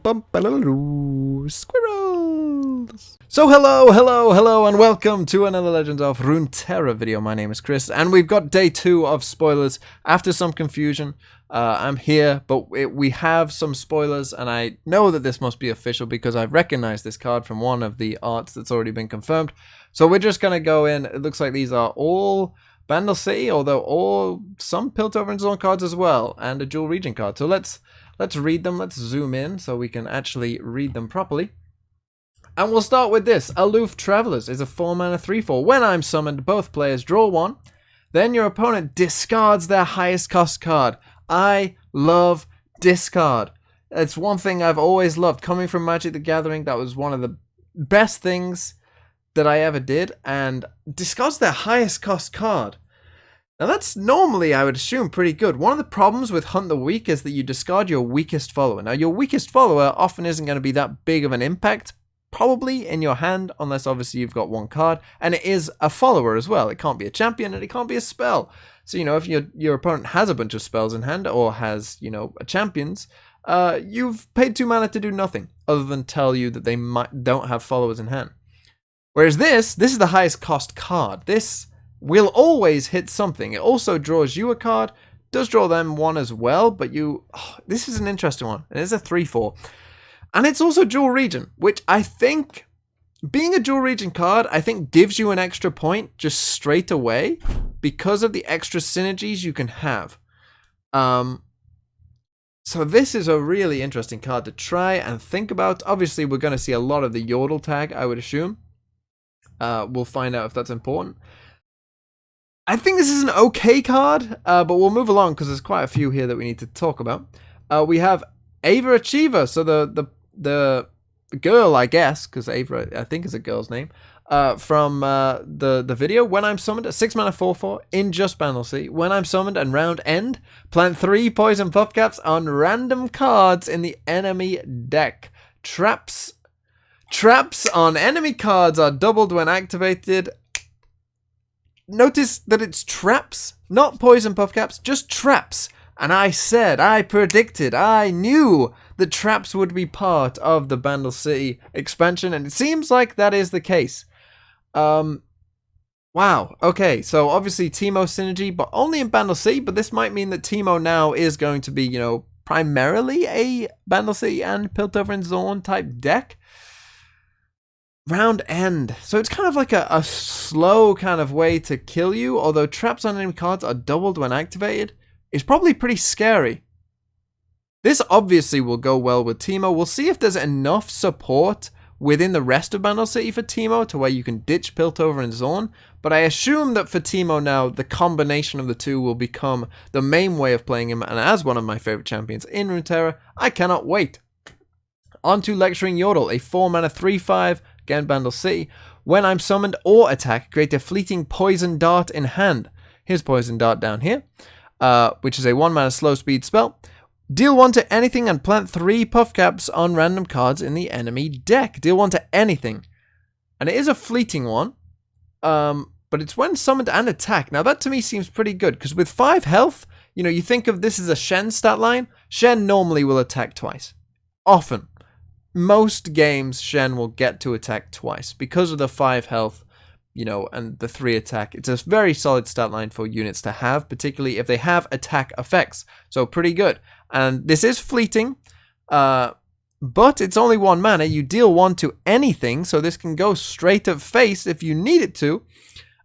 Squirrels! So hello, and welcome to another Legends of Runeterra video. My name is Chris, and we've got day 2 of spoilers. After some confusion, I'm here, but we have some spoilers, and I know that this must be official because I've recognized this card from one of the arts that's already been confirmed. So we're just going to go in. It looks like these are all Bandle City, although some Piltover and Zone cards as well, and a dual region card. So let's read them. Let's zoom in so we can actually read them properly. And we'll start with this. Aloof Travelers is a 4-mana 3/4. When I'm summoned, both players draw 1. Then your opponent discards their highest cost card. I love discard. It's one thing I've always loved. Coming from Magic the Gathering, that was one of the best things that I ever did. And discards their highest cost card. Now that's normally, I would assume, pretty good. One of the problems with Hunt the Weak is that you discard your weakest follower. Now your weakest follower often isn't going to be that big of an impact, probably in your hand, unless obviously you've got one card. And it is a follower as well. It can't be a champion and it can't be a spell. So, you know, if your opponent has a bunch of spells in hand or has, you know, champions, you've paid 2 mana to do nothing other than tell you that they don't have followers in hand. Whereas this is the highest cost card. This will always hit something. It also draws you a card, does draw them one as well, but this is an interesting one. It is a 3/4. And it's also dual region, which I think, being a dual region card, I think gives you an extra point just straight away because of the extra synergies you can have. So this is a really interesting card to try and think about. Obviously, we're going to see a lot of the Yodel tag, I would assume. We'll find out if that's important. I think this is an okay card, but we'll move along because there's quite a few here that we need to talk about. We have Ava Achiever, so the girl, I guess, because Ava, I think, is a girl's name, from the video. When I'm summoned, a 6-mana 4/4 in just Bandle City. When I'm summoned and round end, plant 3 poison puff caps on random cards in the enemy deck. Traps on enemy cards are doubled when activated. Notice that it's traps, not poison puff caps, just traps. And I predicted, I knew that traps would be part of the Bandle City expansion, and it seems like that is the case. Wow, okay, so obviously Teemo synergy, but only in Bandle City, but this might mean that Teemo now is going to be, you know, primarily a Bandle City and Piltover and Zone type deck. Round end. So it's kind of like a slow kind of way to kill you, although traps on enemy cards are doubled when activated. It's probably pretty scary. This obviously will go well with Teemo. We'll see if there's enough support within the rest of Bandle City for Teemo to where you can ditch Piltover and Zone. But I assume that for Teemo now, the combination of the two will become the main way of playing him. And as one of my favorite champions in Runeterra, I cannot wait. On to Lecturing Yodel, a 4-mana 3/5, again Bandle City. When I'm summoned or attack, create a fleeting poison dart in hand. Here's poison dart down here. Which is a 1-mana slow speed spell. Deal 1 to anything and plant 3 puff caps on random cards in the enemy deck. Deal 1 to anything. And it is a fleeting one. But it's when summoned and attack. Now that to me seems pretty good. Because with 5 health, you know, you think of this as a Shen stat line. Shen normally will attack twice. Often. Most games Shen will get to attack twice. Because of the 5 health. You know, and the 3 attack. It's a very solid stat line for units to have, particularly if they have attack effects. So pretty good. And this is fleeting, but it's only 1 mana. You deal 1 to anything, so this can go straight at face if you need it to.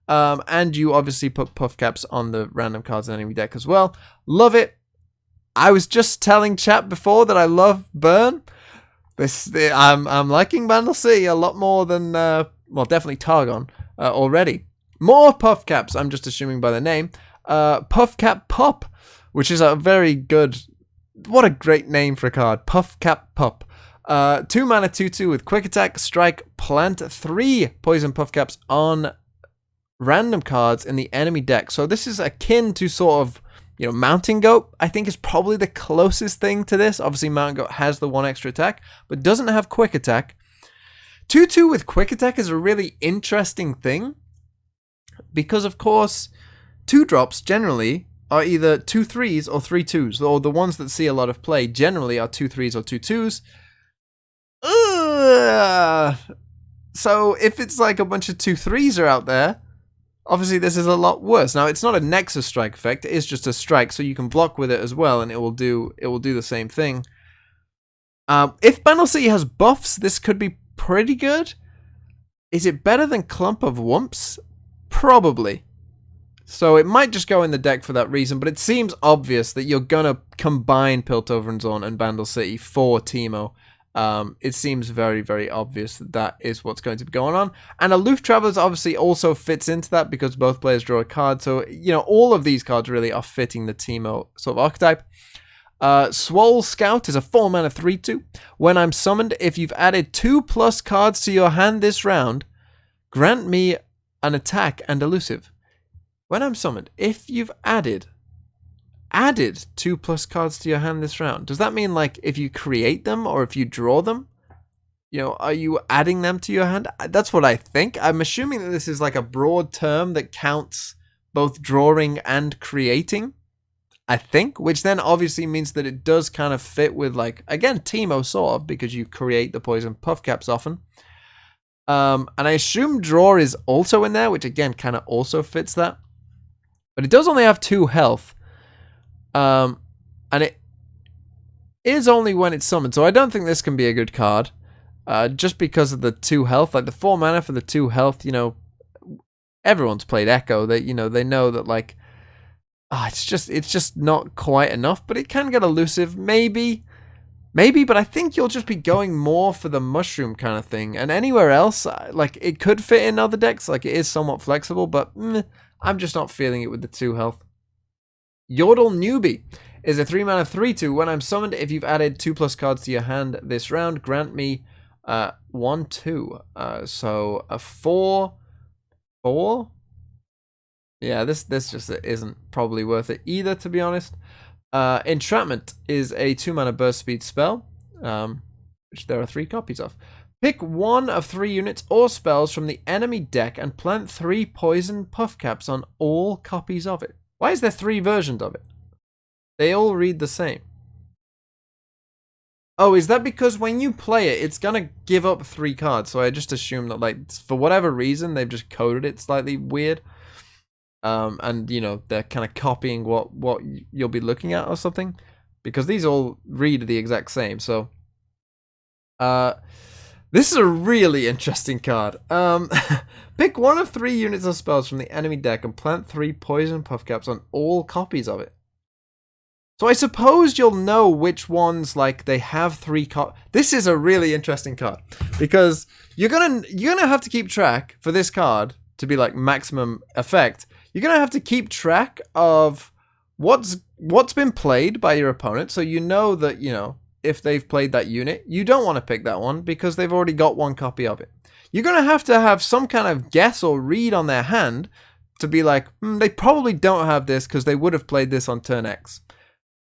And you obviously put puff caps on the random cards in enemy deck as well. Love it. I was just telling chat before that I love Burn. I'm liking Bandle City a lot more than, well, definitely Targon. Already. More puff caps, I'm just assuming by the name. Puff Cap Pop, which is a very good, what a great name for a card. Puff Cap Pop. 2 mana 2/2 with quick attack, strike, plant 3 poison puff caps on random cards in the enemy deck. So this is akin to sort of, you know, Mountain Goat, I think is probably the closest thing to this. Obviously Mountain Goat has the 1 extra attack, but doesn't have quick attack. 2/2 with quick attack is a really interesting thing because, of course, 2-drops generally are either 2/3s or 3/2s, or the ones that see a lot of play generally are 2/3s or 2/2s. So if it's like a bunch of 2/3s are out there, obviously this is a lot worse. Now it's not a Nexus strike effect, it is just a strike, so you can block with it as well, and it will do the same thing. If Bandle City has buffs, this could be pretty good. Is it better than Clump of Wumps? Probably. So it might just go in the deck for that reason, but it seems obvious that you're gonna combine Piltover Zone and Bandle City for Teemo. It seems very, very obvious that that is what's going to be going on. And Aloof Travelers obviously also fits into that because both players draw a card. So, you know, all of these cards really are fitting the Teemo sort of archetype. Swole Scout is a 4-mana 3/2. When I'm summoned, if you've added 2+ cards to your hand this round, grant me an attack and elusive. When I'm summoned, if you've added 2+ cards to your hand this round, does that mean like if you create them or if you draw them? You know, are you adding them to your hand? That's what I think. I'm assuming that this is like a broad term that counts both drawing and creating, I think, which then obviously means that it does kind of fit with, like, again, Teemo sort of, because you create the poison puff caps often. And I assume draw is also in there, which again kind of also fits that. But it does only have 2 health. And it is only when it's summoned, so I don't think this can be a good card. Just because of the 2 health, like the 4 mana for the 2 health, you know, everyone's played Echo. They know that, like, it's just not quite enough, but it can get elusive, maybe, but I think you'll just be going more for the mushroom kind of thing, and anywhere else, like, it could fit in other decks, like, it is somewhat flexible, but I'm just not feeling it with the 2 health. Yordle Newbie is a 3-mana 3/2. When I'm summoned, if you've added 2+ cards to your hand this round, grant me 1/2. So a 4/4. Yeah, this just isn't probably worth it either, to be honest. Entrapment is a 2-mana burst speed spell, which there are 3 copies of. Pick 1 of 3 units or spells from the enemy deck and plant 3 poison puff caps on all copies of it. Why is there 3 versions of it? They all read the same. Oh, is that because when you play it, it's gonna give up 3 cards? So I just assume that, like, for whatever reason, they've just coded it slightly weird. And, you know, they're kind of copying what you'll be looking at or something, because these all read the exact same. So this is a really interesting card. Pick 1 of 3 units or spells from the enemy deck and plant 3 poison puff caps on all copies of it. So I suppose you'll know which ones, like, they have 3 This is a really interesting card, because you're gonna have to keep track for this card to be like maximum effect. You're going to have to keep track of what's been played by your opponent, so you know that, you know, if they've played that unit, you don't want to pick that one because they've already got 1 copy of it. You're going to have some kind of guess or read on their hand to be like, they probably don't have this because they would have played this on turn X.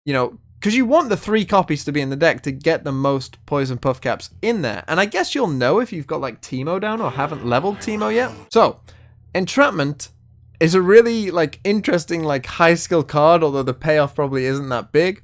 You know, because you want the 3 copies to be in the deck to get the most poison puff caps in there. And I guess you'll know if you've got, like, Teemo down or haven't leveled Teemo yet. So, Entrapment is a really, like, interesting, like, high skill card, although the payoff probably isn't that big.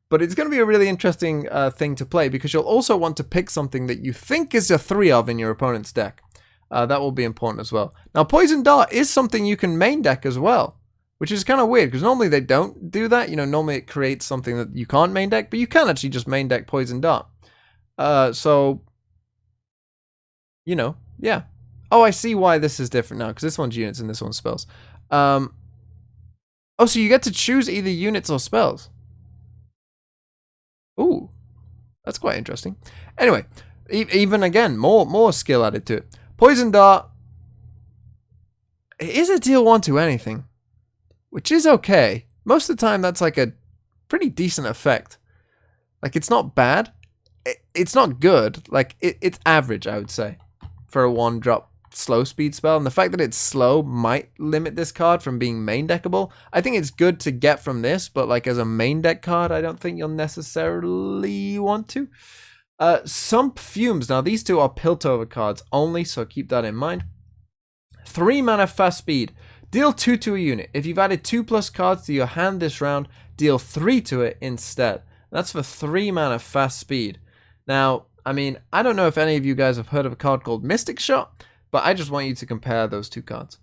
But it's going to be a really interesting thing to play, because you'll also want to pick something that you think is a 3 of in your opponent's deck. That will be important as well. Now, Poison Dart is something you can main deck as well, which is kind of weird, because normally they don't do that. You know, normally it creates something that you can't main deck, but you can actually just main deck Poison Dart. So, you know, yeah. Oh, I see why this is different now, because this one's units and this one's spells. Oh, so you get to choose either units or spells. Ooh, that's quite interesting. Anyway, even again, more skill added to it. Poison Dart is a deal 1 to anything, which is okay. Most of the time, that's like a pretty decent effect. Like, it's not bad. It's not good. Like, it's average, I would say, for a 1-drop slow speed spell. And the fact that it's slow might limit this card from being main deckable. I think it's good to get from this, but, like, as a main deck card, I don't think you'll necessarily want to. Sump Fumes. Now, these 2 are Piltover cards only, so keep that in mind. 3 mana fast speed. Deal 2 to a unit. If you've added 2+ cards to your hand this round, deal 3 to it instead. That's for 3 mana fast speed. Now, I mean, I don't know if any of you guys have heard of a card called Mystic Shot, but I just want you to compare those two cards.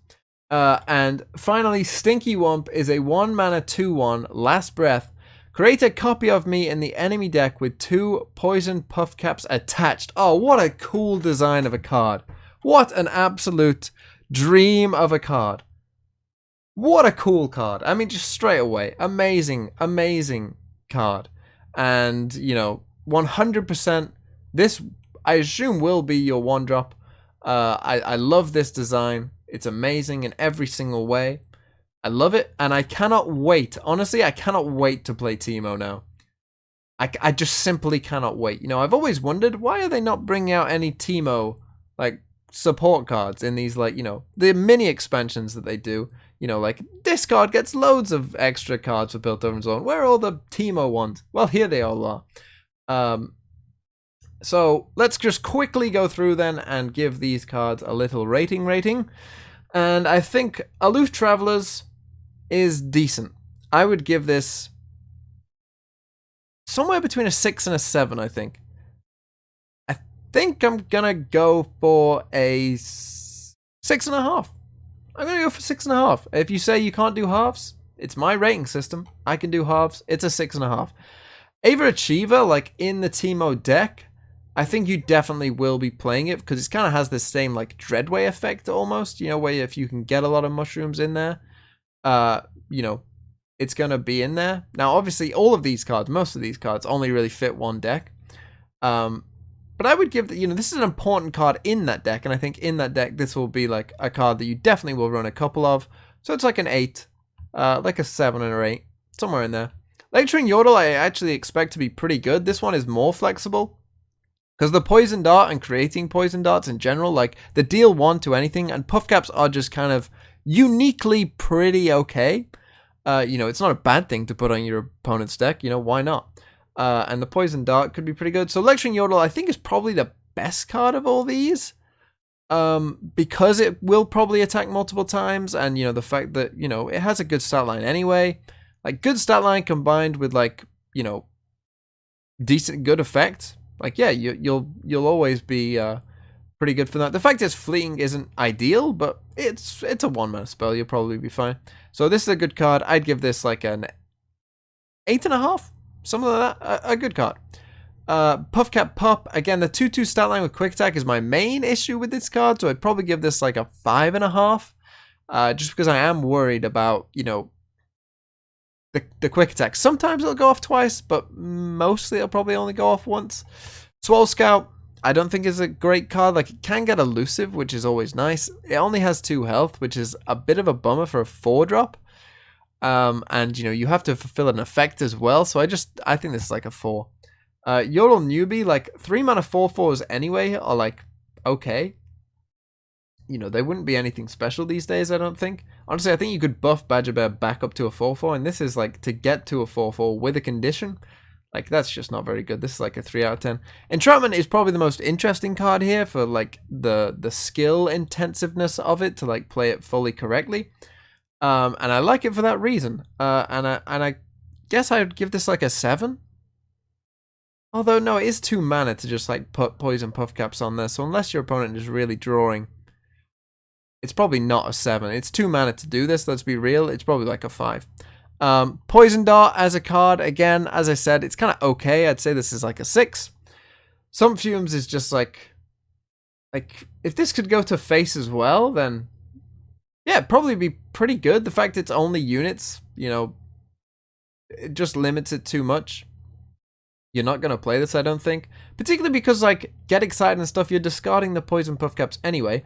And finally, Stinky Wump is a 1-mana 2/1 Last Breath. Create a copy of me in the enemy deck with 2 poison puff caps attached. Oh, what a cool design of a card. What an absolute dream of a card. What a cool card. I mean, just straight away. Amazing, amazing card. And, you know, 100%, this, I assume, will be your 1-drop. I love this design. It's amazing in every single way. I love it, and I cannot wait. Honestly, I cannot wait to play Teemo now. I just simply cannot wait. You know, I've always wondered, why are they not bringing out any Teemo, like, support cards in these, like, you know, the mini expansions that they do. You know, like, this card gets loads of extra cards for Piltover Zone. Where are all the Teemo ones? Well, here they all are. So let's just quickly go through then and give these cards a little rating. And I think Aloof Travelers is decent. I would give this somewhere between a 6 and a 7, I think. I think I'm gonna go for a 6.5. I'm gonna go for 6.5. If you say you can't do halves, it's my rating system. I can do halves. It's a 6.5. Ava Achiever, like in the Teemo deck, I think you definitely will be playing it because it kind of has this same like Dreadway effect almost, you know, where if you can get a lot of mushrooms in there, you know, it's going to be in there. Now, obviously, all of these cards, most of these cards only really fit one deck. But I would give, you know, this is an important card in that deck. And I think in that deck, this will be like a card that you definitely will run a couple of. So it's like an 8, like a 7 and an 8, somewhere in there. Lecturing Yordle, I actually expect to be pretty good. This one is more flexible. Because the Poison Dart and creating Poison Darts in general, like, the deal 1 to anything, and Puff Caps are just kind of uniquely pretty okay. You know, it's not a bad thing to put on your opponent's deck, you know, why not? And the Poison Dart could be pretty good. So Lecturing Yordle, I think, is probably the best card of all these. Because it will probably attack multiple times, and, you know, the fact that, you know, it has a good stat line anyway. Like, good stat line combined with, like, you know, decent, good effect. Like, yeah, you'll always be pretty good for that. The fact is fleeing isn't ideal, but it's a 1-mana spell. You'll probably be fine. So this is a good card. I'd give this like an 8.5, something like that. A good card. Puffcap Pup. Again, the 2/2 stat line with Quick Attack is my main issue with this card, so I'd probably give this like a 5.5. Just because I am worried about, you know, the Quick Attack. Sometimes it'll go off twice, but mostly it'll probably only go off once. Swole Scout, I don't think is a great card. Like, it can get elusive, which is always nice. It only has 2 health, which is a bit of a bummer for a 4-drop. And, you know, you have to fulfill an effect as well. So I think this is like a 4. Yordle Newbie, like 3-mana 4/4s anyway are like okay. You know, they wouldn't be anything special these days, I don't think. Honestly, I think you could buff Badger Bear back up to a 4/4, and this is like to get to a 4/4 with a condition. Like, that's just not very good. This is like a 3 out of 10. Entrapment is probably the most interesting card here for like the skill intensiveness of it to like play it fully correctly. And I like it for that reason. And I guess I would give this like a 7. Although no, it is 2 mana to just like put Poison Puff Caps on there. So unless your opponent is really drawing, it's probably not a 7. It's 2 mana to do this, let's be real. It's probably like a 5. Poison Dart as a card, again, as I said, it's kind of okay. I'd say this is like a 6. Some Fumes is just like, if this could go to face as well, then yeah, it'd probably be pretty good. The fact it's only units, you know, it just limits it too much. You're not going to play this, I don't think. Particularly because, like, Get Excited and stuff, you're discarding the Poison Puff Caps anyway.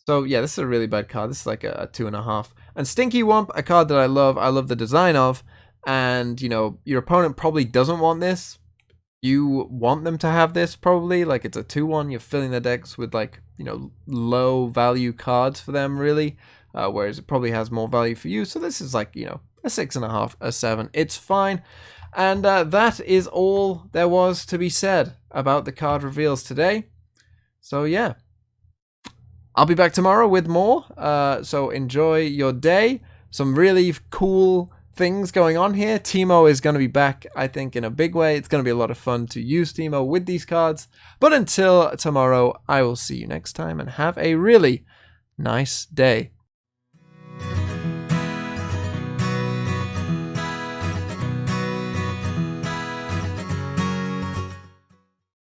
So, yeah, this is a really bad card. This is like a 2.5. And Stinky Wump, a card that I love. I love the design of. And, you know, your opponent probably doesn't want this. You want them to have this, probably. Like, it's a 2/1. You're filling their decks with, like, you know, low-value cards for them, really. Whereas it probably has more value for you. So this is like, you know, a 6.5, a 7. It's fine. And that is all there was to be said about the card reveals today. So, yeah. I'll be back tomorrow with more. So enjoy your day. Some really cool things going on here. Teemo is going to be back, I think, in a big way. It's going to be a lot of fun to use Teemo with these cards. But until tomorrow, I will see you next time and have a really nice day.